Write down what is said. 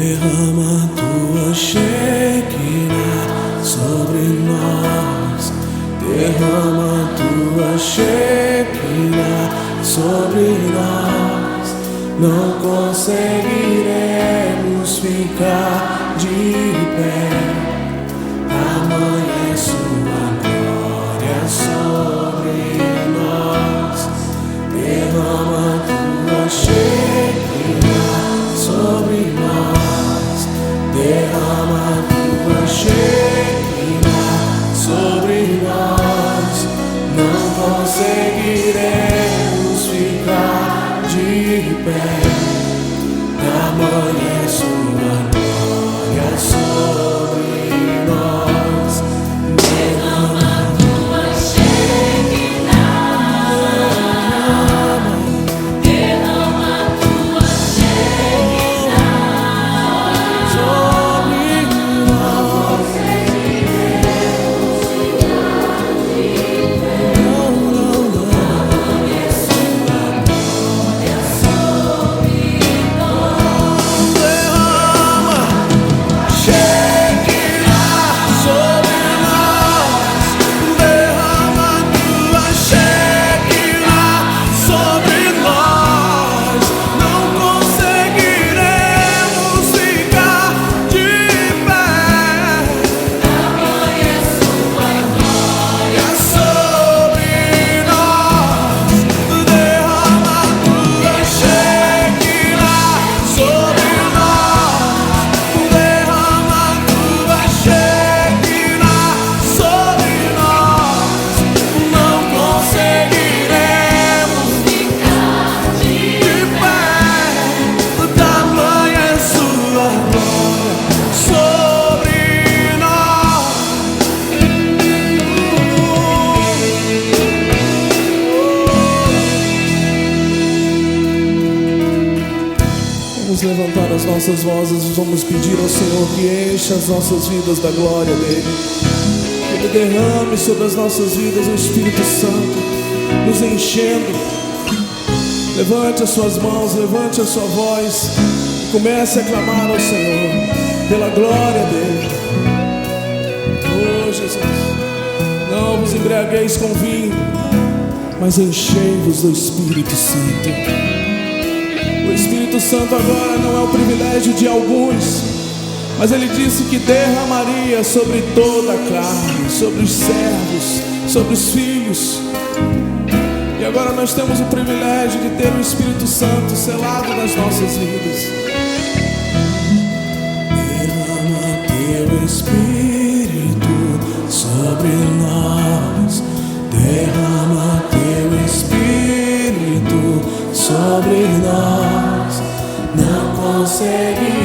Derrama tua Shekinah sobre nós. Derrama tua Shekinah sobre nós. Não conseguiremos ficar de pé. Tamanha é sua glória sobre nós. Derrama tua Shekinah sobre nós. Derrama tua Shekinah sobre nós. Não conseguiremos ficar de pé. Tamanha é sua glória sobre nós. Derrama tua Shekinah. Derrama tua Shekinah sobre nós. Vamos levantar as nossas vozes e vamos pedir ao Senhor que encha as nossas vidas da glória dEle. Que Ele derrame sobre as nossas vidas o Espírito Santo, nos enchendo. Levante as suas mãos, levante a sua voz e comece a clamar ao Senhor pela glória dEle. Oh Jesus, não vos embriagueis com vinho, mas enchei-vos do Espírito Santo. O Espírito Santo agora não é o privilégio de alguns, mas Ele disse que derramaria sobre toda a carne, sobre os servos, sobre os filhos. E agora nós temos o privilégio de ter o Espírito Santo selado nas nossas vidas. Derrama teu Espírito sobre nós. Derrama teu Espírito sobre nós. Não consegue